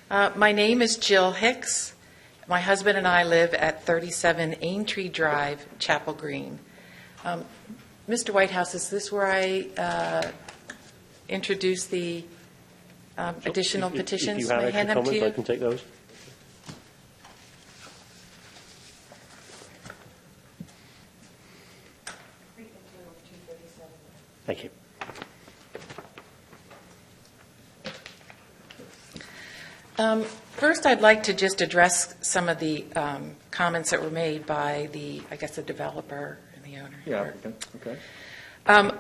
My name is Jill Hicks. My husband and I live at 37 Aintree Drive, Chapel Green. Mr. Whitehouse, is this where I introduce the additional petitions? If you have May I hand extra them to comments, I you? can take those. Thank you. First, I'd like to just address some of the comments that were made by the developer and the owner. Yeah, okay.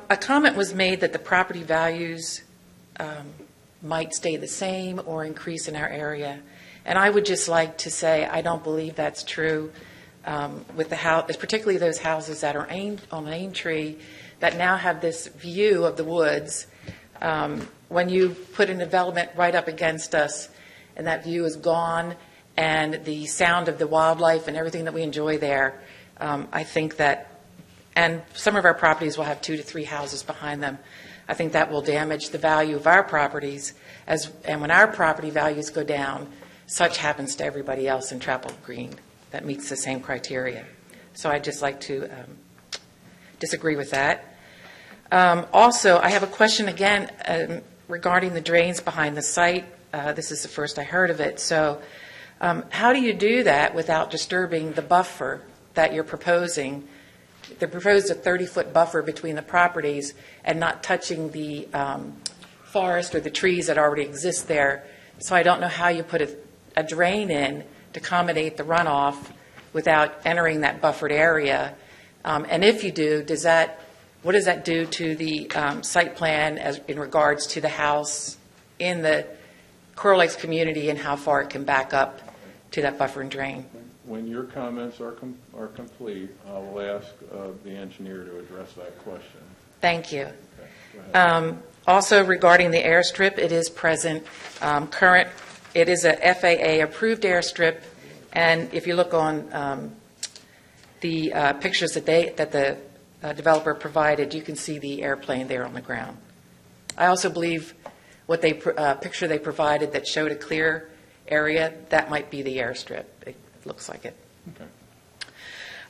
A comment was made that the property values might stay the same or increase in our area. And I would just like to say I don't believe that's true with the house, particularly those houses that are on Aintree that now have this view of the woods. When you put a development right up against us and that view is gone and the sound of the wildlife and everything that we enjoy there, I think that, and some of our properties will have 2 to 3 houses behind them. I think that will damage the value of our properties, and when our property values go down, such happens to everybody else in Chapel Green that meets the same criteria. So I'd just like to disagree with that. Also, I have a question again regarding the drains behind the site. This is the first I heard of it. So how do you do that without disturbing the buffer that you're proposing? They proposed a 30-foot buffer between the properties and not touching the forest or the trees that already exist there. So I don't know how you put a drain in to accommodate the runoff without entering that buffered area. And if you do, what does that do to the site plan in regards to the house in the Coral Lakes community and how far it can back up to that buffer and drain? When your comments are complete, I will ask the engineer to address that question. Thank you. Okay, go ahead. Also, regarding the airstrip, it is present. It is a FAA-approved airstrip, and if you look on the pictures that the developer provided, you can see the airplane there on the ground. I also believe what picture they provided that showed a clear area, that might be the airstrip. It looks like it.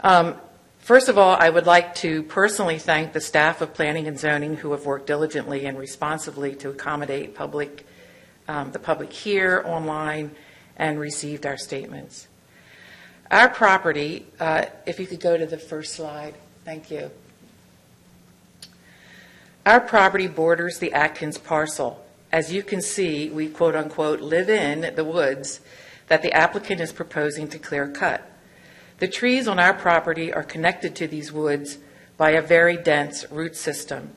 Okay. First of all, I would like to personally thank the staff of Planning and Zoning who have worked diligently and responsibly to accommodate the public here, online, and received our statements. Our property, if you could go to the first slide, thank you. Our property borders the Atkins parcel. As you can see, we quote-unquote live in the woods that the applicant is proposing to clear cut. The trees on our property are connected to these woods by a very dense root system.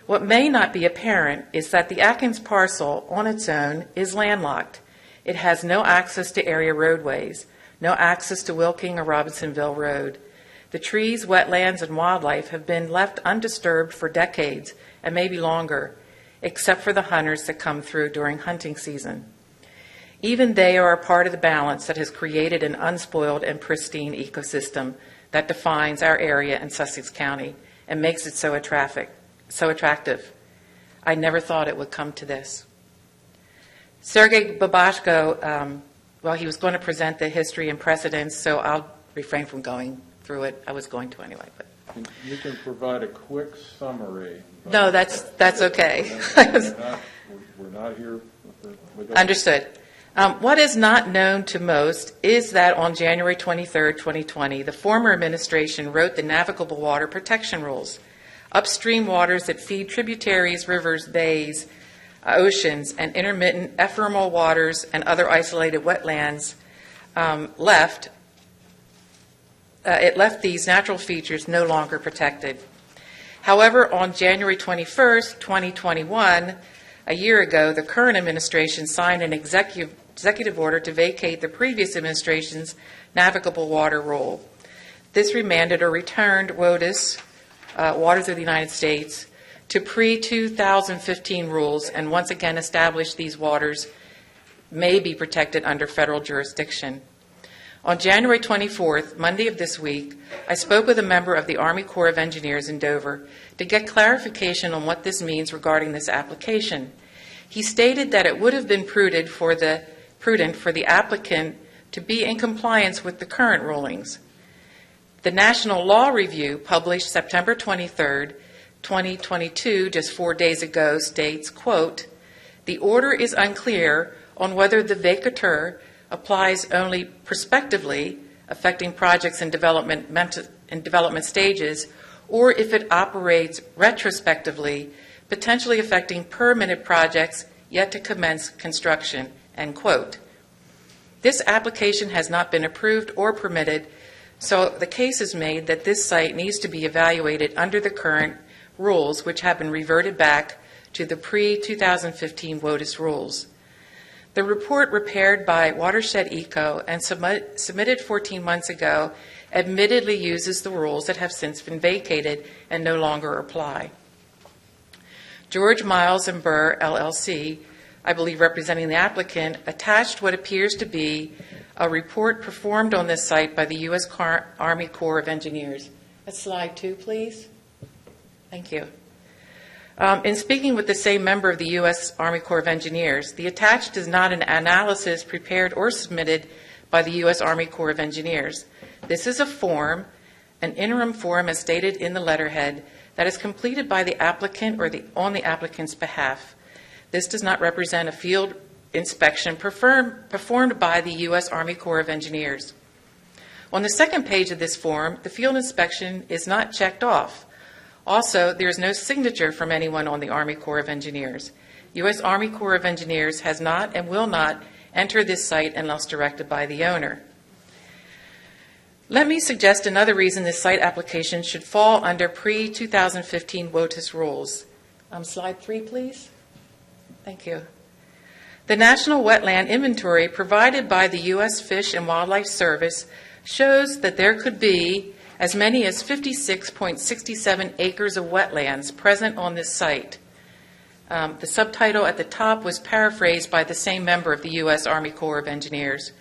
What may not be apparent is that the Atkins parcel on its own is landlocked. It has no access to area roadways, no access to Wilking or Robinsonville Road. The trees, wetlands, and wildlife have been left undisturbed for decades and maybe longer, except for the hunters that come through during hunting season. Even they are a part of the balance that has created an unspoiled and pristine ecosystem that defines our area in Sussex County and makes it so attractive. I never thought it would come to this. Sergei Babashko, he was going to present the history and precedents, so I'll refrain from going through it. I was going to anyway. But You can provide a quick summary. No, that's okay. We're not here. Understood. What is not known to most is that on January 23, 2020, the former administration wrote the navigable water protection rules. Upstream waters that feed tributaries, rivers, bays, oceans, and intermittent ephemeral waters and other isolated wetlands it left these natural features no longer protected. However, on January 21st, 2021, a year ago, the current administration signed an executive order to vacate the previous administration's navigable water rule. This remanded or returned WOTUS, Waters of the United States, to pre-2015 rules and once again established these waters may be protected under federal jurisdiction. On January 24th, Monday of this week, I spoke with a member of the Army Corps of Engineers in Dover to get clarification on what this means regarding this application. He stated that it would have been prudent for the prudent for the applicant to be in compliance with the current rulings. The National Law Review, published September 23rd, 2022, just 4 days ago, states, quote, "The order is unclear on whether the vacatur applies only prospectively, affecting projects in development stages, or if it operates retrospectively, potentially affecting permitted projects yet to commence construction," end quote. This application has not been approved or permitted, so the case is made that this site needs to be evaluated under the current rules, which have been reverted back to the pre-2015 WOTUS rules. The report prepared by Watershed Eco and submitted 14 months ago admittedly uses the rules that have since been vacated and no longer apply. George Miles and Burr, LLC, I believe representing the applicant, attached what appears to be a report performed on this site by the U.S. Army Corps of Engineers. Slide 2, please. Thank you. In speaking with the same member of the U.S. Army Corps of Engineers, the attached is not an analysis prepared or submitted by the U.S. Army Corps of Engineers. This is a form, an interim form as stated in the letterhead, that is completed by the applicant or on the applicant's behalf. This does not represent a field inspection performed by the U.S. Army Corps of Engineers. On the second page of this form, the field inspection is not checked off. Also, there is no signature from anyone on the Army Corps of Engineers. U.S. Army Corps of Engineers has not and will not enter this site unless directed by the owner. Let me suggest another reason this site application should fall under pre-2015 WOTUS rules. Slide 3, please. Thank you. The National Wetland Inventory provided by the U.S. Fish and Wildlife Service shows that there could be as many as 56.67 acres of wetlands present on this site. The subtitle at the top was paraphrased by the same member of the U.S. Army Corps of Engineers.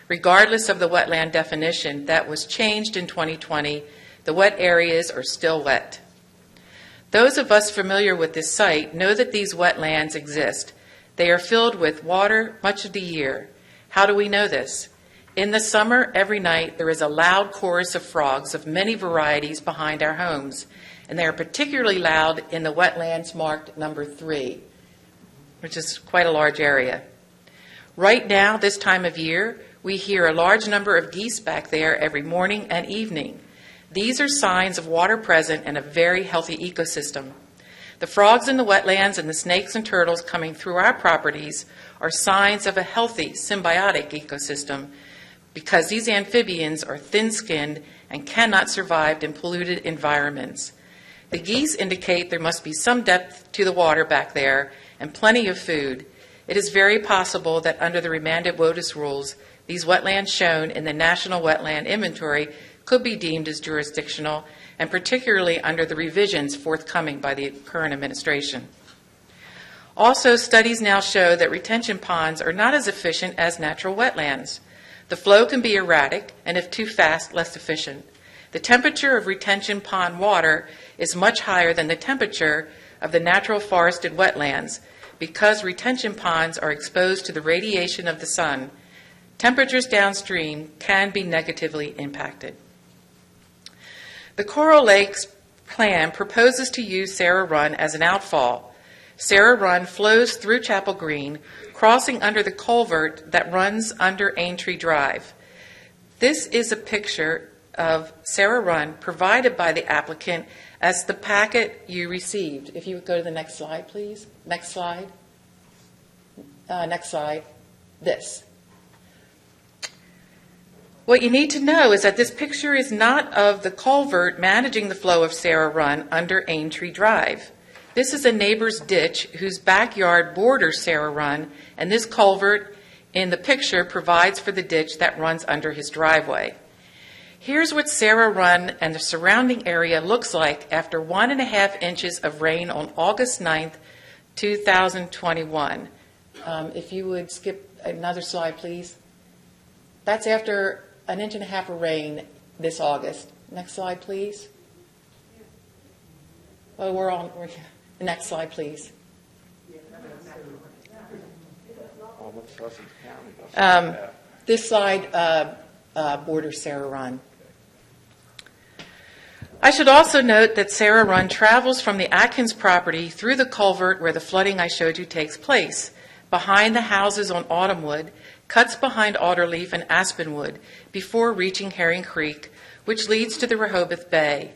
Regardless of the wetland definition that was changed in 2020, the wet areas are still wet. Those of us familiar with this site know that these wetlands exist. They are filled with water much of the year. How do we know this? In the summer, every night, there is a loud chorus of frogs of many varieties behind our homes, and they are particularly loud in the wetlands marked number 3, which is quite a large area. Right now, this time of year, we hear a large number of geese back there every morning and evening. These are signs of water present in a very healthy ecosystem. The frogs in the wetlands and the snakes and turtles coming through our properties are signs of a healthy, symbiotic ecosystem, because these amphibians are thin-skinned and cannot survive in polluted environments. The geese indicate there must be some depth to the water back there and plenty of food. It is very possible that under the remanded WOTUS rules, these wetlands shown in the National Wetland Inventory could be deemed as jurisdictional, and particularly under the revisions forthcoming by the current administration. Also, studies now show that retention ponds are not as efficient as natural wetlands. The flow can be erratic, and if too fast, less efficient. The temperature of retention pond water is much higher than the temperature of the natural forested wetlands because retention ponds are exposed to the radiation of the sun. Temperatures downstream can be negatively impacted. The Coral Lakes plan proposes to use Sarah Run as an outfall. Sarah Run flows through Chapel Green, crossing under the culvert that runs under Aintree Drive. This is a picture of Sarah Run provided by the applicant as the packet you received. If you would go to the next slide, please. Next slide. Next slide. This. What you need to know is that this picture is not of the culvert managing the flow of Sarah Run under Aintree Drive. This is a neighbor's ditch whose backyard borders Sarah Run, and this culvert in the picture provides for the ditch that runs under his driveway. Here's what Sarah Run and the surrounding area looks like after 1.5 inches of rain on August 9th, 2021. If you would skip another slide, please. That's after 1.5 inches of rain this August. Next slide, please. Oh, next slide, please. Well, what's Sussex County? Doesn't have that. This slide borders Sarah Run. I should also note that Sarah Run travels from the Atkins property through the culvert where the flooding I showed you takes place, behind the houses on Autumnwood, cuts behind Alderleaf and Aspenwood before reaching Herring Creek, which leads to the Rehoboth Bay.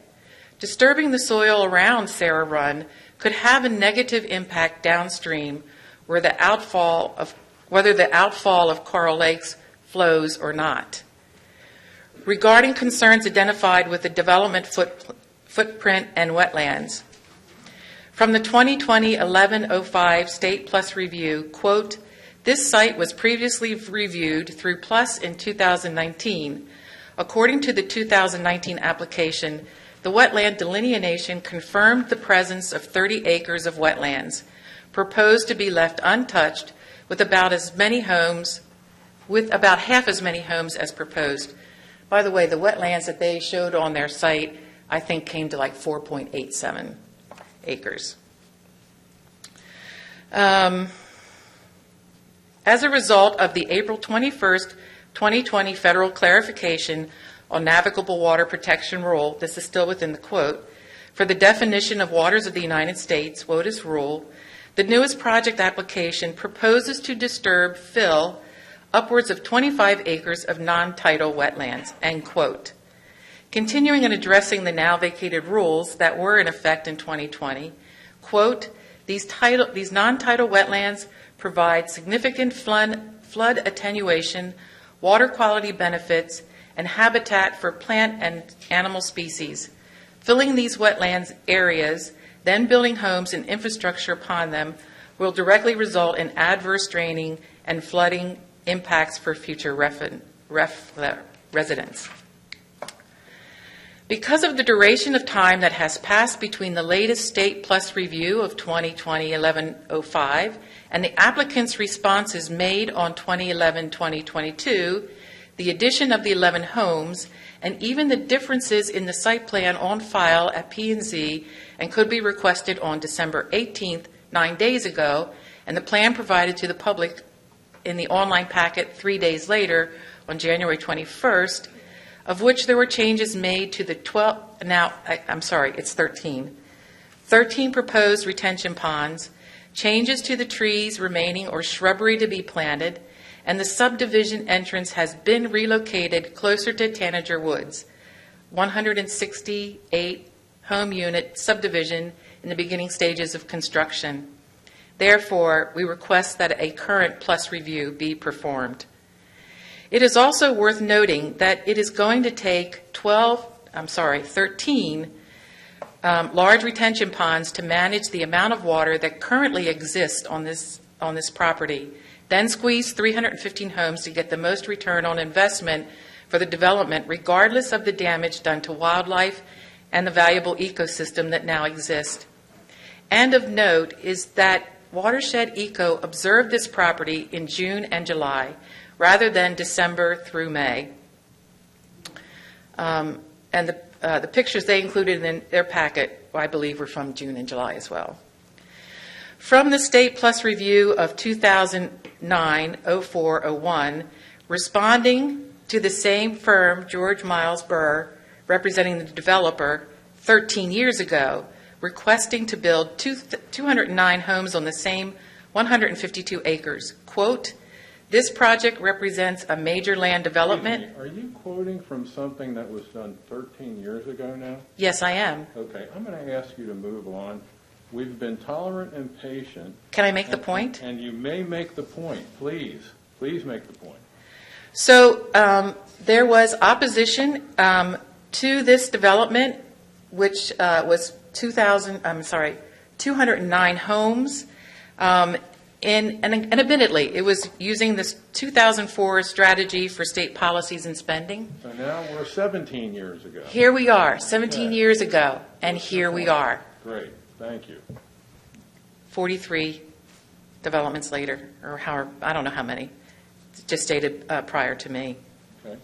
Disturbing the soil around Sarah Run could have a negative impact downstream whether the outfall of Coral Lakes flows or not. Regarding concerns identified with the development footprint and wetlands, from the 2020 1105 State Plus review, quote, this site was previously reviewed through Plus in 2019. According to the 2019 application, the wetland delineation confirmed the presence of 30 acres of wetlands, proposed to be left untouched with about half as many homes as proposed. By the way, the wetlands that they showed on their site, I think, came to like 4.87 acres. As a result of the April 21st, 2020 federal clarification on navigable water protection rule, this is still within the quote, for the definition of waters of the United States, WOTUS rule, the newest project application proposes to fill upwards of 25 acres of non-tidal wetlands, end quote. Continuing and addressing the now vacated rules that were in effect in 2020, quote, these non-tidal wetlands provide significant flood attenuation, water quality benefits, and habitat for plant and animal species. Filling these wetlands areas, then building homes and infrastructure upon them, will directly result in adverse draining and flooding impacts for future residents. Because of the duration of time that has passed between the latest State Plus review of 2020-1105 and the applicant's responses made on 2011-2022, the addition of the 11 homes, and even the differences in the site plan on file at P&Z and could be requested on December 18th, 9 days ago, and the plan provided to the public in the online packet 3 days later on January 21st, of which there were changes made to the 13 proposed retention ponds, changes to the trees remaining or shrubbery to be planted, and the subdivision entrance has been relocated closer to Tanager Woods, 168 home unit subdivision in the beginning stages of construction. Therefore, we request that a current Plus review be performed. It is also worth noting that it is going to take 13 large retention ponds to manage the amount of water that currently exists on this property, then squeeze 315 homes to get the most return on investment for the development, regardless of the damage done to wildlife and the valuable ecosystem that now exists. And of note is that Watershed Eco observed this property in June and July, rather than December through May. And the pictures they included in their packet, I believe, were from June and July as well. From the State Plus review of 2009-04-01, responding to the same firm, George Miles Burr, representing the developer 13 years ago, requesting to build 209 homes on the same 152 acres. Quote, this project represents a major land development. Are you quoting from something that was done 13 years ago now? Yes, I am. Okay, I'm going to ask you to move on. We've been tolerant and patient. Can I make the point? And you may make the point. Please make the point. So there was opposition to this development, which was 209 homes. And admittedly, it was using this 2004 strategy for state policies and spending. So now we're 17 years ago. Here we are, 17 years ago, and here we are. Great, thank you. 43 developments later, or however, I don't know how many, just stated prior to me. Okay.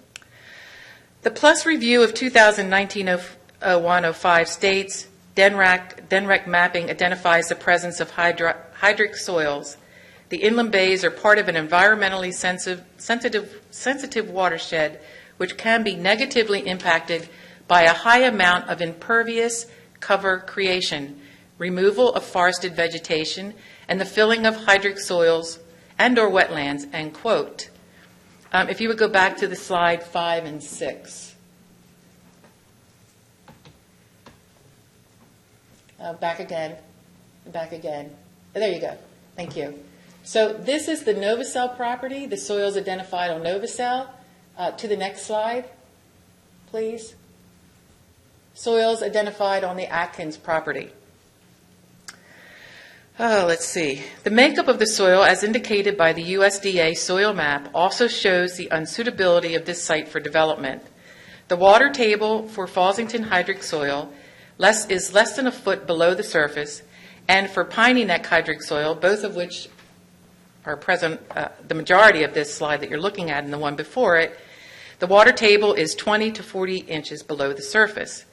The Plus review of 2019-01-05 states, DENREC mapping identifies the presence of hydric soils. The inland bays are part of an environmentally sensitive watershed which can be negatively impacted by a high amount of impervious cover creation, removal of forested vegetation, and the filling of hydric soils and/or wetlands, end quote. If you would go back to the slide 5 and 6. Back again. There you go. Thank you. So this is the Novacell property, the soils identified on Novacell. To the next slide, please. Soils identified on the Atkins property. Let's see. The makeup of the soil, as indicated by the USDA soil map, also shows the unsuitability of this site for development. The water table for Fawsington hydric soil is less than a foot below the surface, and for Piney Neck hydric soil, both of which are present, the majority of this slide that you're looking at and the one before it, the water table is 20 to 40 inches below the surface.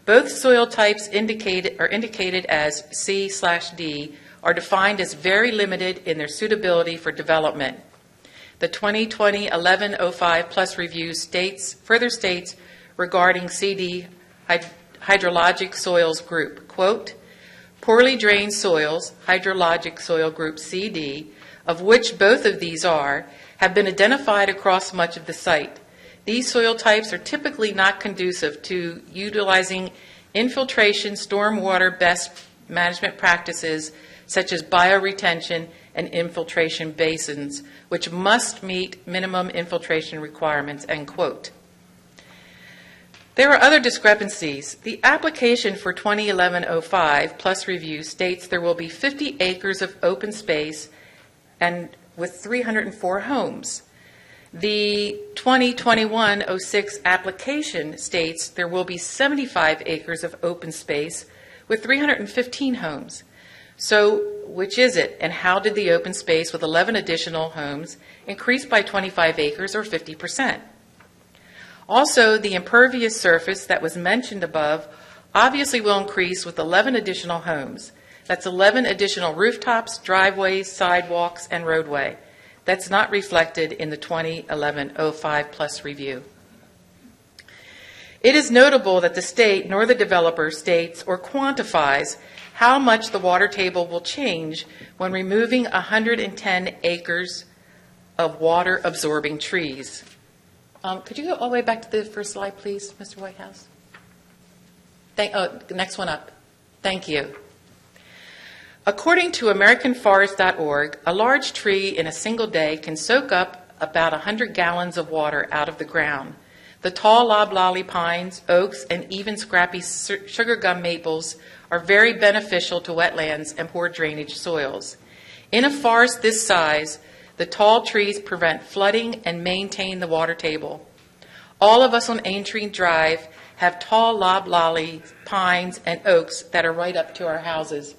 Both soil types are indicated as C/D are defined as very limited in their suitability for development. The 2020 1105 Plus review further states regarding CD hydrologic soils group, quote, poorly drained soils, hydrologic soil group CD, of which both of these have been identified across much of the site. These soil types are typically not conducive to utilizing infiltration stormwater best management practices such as bioretention and infiltration basins, which must meet minimum infiltration requirements, end quote. There are other discrepancies. The application for 2011-05 Plus review states there will be 50 acres of open space and with 304 homes. The 2021-06 application states there will be 75 acres of open space with 315 homes. So which is it, and how did the open space with 11 additional homes increase by 25 acres or 50%? Also, the impervious surface that was mentioned above obviously will increase with 11 additional homes. That's 11 additional rooftops, driveways, sidewalks, and roadway. That's not reflected in the 2011-05 Plus review. It is notable that the state nor the developer states or quantifies how much the water table will change when removing 110 acres of water-absorbing trees. Could you go all the way back to the first slide, please, Mr. Whitehouse? Next one up. Thank you. According to AmericanForest.org, a large tree in a single day can soak up about 100 gallons of water out of the ground. The tall loblolly pines, oaks, and even scrappy sugar gum maples are very beneficial to wetlands and poor drainage soils. In a forest this size, the tall trees prevent flooding and maintain the water table. All of us on Aintree Drive have tall loblolly pines and oaks that are right up to our houses.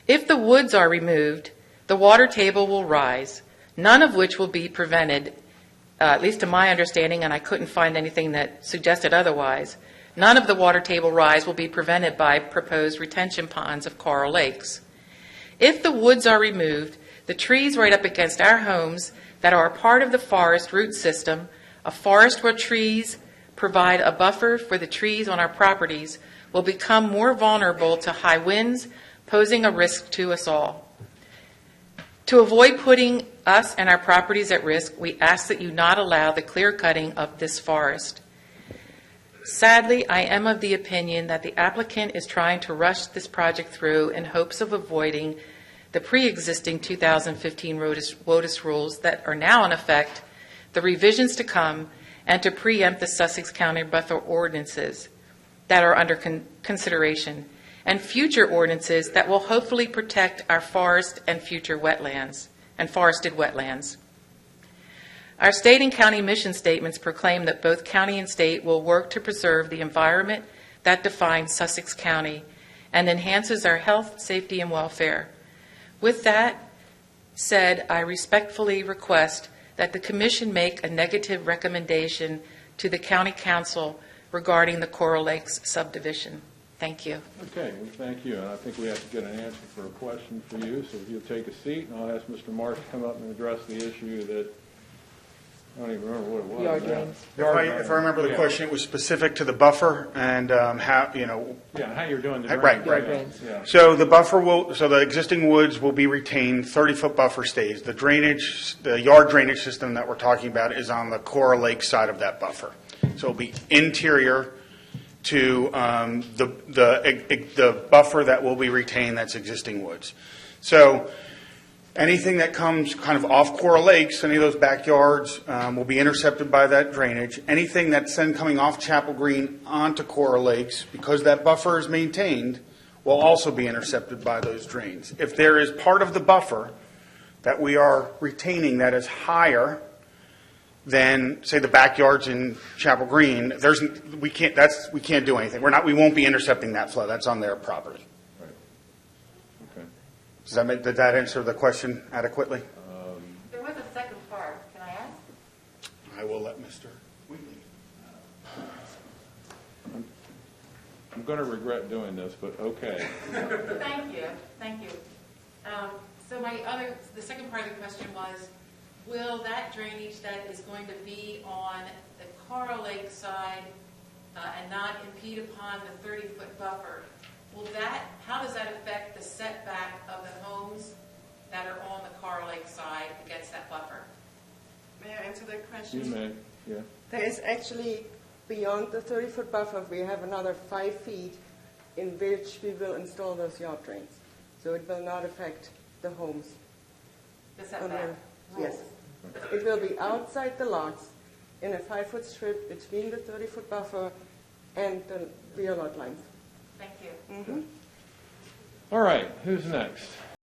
If the woods are removed, the water table will rise, none of which will be prevented, at least to my understanding, and I couldn't find anything that suggested otherwise. None of the water table rise will be prevented by proposed retention ponds of coral lakes. If the woods are removed, the trees right up against our homes that are a part of the forest root system, a forest where trees provide a buffer for the trees on our properties, will become more vulnerable to high winds, posing a risk to us all. To avoid putting us and our properties at risk, we ask that you not allow the clear cutting of this forest. Sadly, I am of the opinion that the applicant is trying to rush this project through in hopes of avoiding the pre-existing 2015 WOTUS rules that are now in effect, the revisions to come, and to preempt the Sussex County buffer ordinances that are under consideration, and future ordinances that will hopefully protect our forest and future wetlands and forested wetlands. Our state and county mission statements proclaim that both county and state will work to preserve the environment that defines Sussex County and enhances our health, safety, and welfare. With that said, I respectfully request that the Commission make a negative recommendation to the County Council regarding the Coral Lakes subdivision. Thank you. Okay, well, thank you, and I think we have to get an answer for a question for you, so if you'll take a seat, and I'll ask Mr. Marsh to come up and address the issue that, I don't even remember what it was. Yard now. drains. If I remember the Yeah. question, it was specific to the buffer and how, you know, Yeah, how you're doing the Right, drainage. right. Drains. Yeah. so the existing woods will be retained, 30-foot buffer stays. The drainage, the yard drainage system that we're talking about is on the Coral Lake side of that buffer. So it'll be interior to the buffer that will be retained, that's existing woods. So anything that comes kind of off Coral Lakes, any of those backyards, will be intercepted by that drainage. Anything that's then coming off Chapel Green onto Coral Lakes, because that buffer is maintained, will also be intercepted by those drains. If there is part of the buffer that we are retaining that is higher than, say, the backyards in Chapel Green, we can't do anything. We won't be intercepting that flow. That's on their property. Right. Okay. Did that answer the question adequately? There was a second part. Can I ask? I will let Mr. Wheatley. I'm going to regret doing this, but okay. Thank you. So the second part of the question was, will that drainage that is going to be on the Coral Lake side and not impede upon the 30-foot buffer, how does that affect the setback of the homes that are on the Coral Lake side against that buffer? May I answer that You question? may, yeah. There is actually, beyond the 30-foot buffer, we have another 5 feet in which we will install those yard drains. So it will not affect the homes. The setback Yes. It will be outside the lots in a 5-foot strip between the 30-foot buffer and the rear lot lines. Thank you. All right, who's next?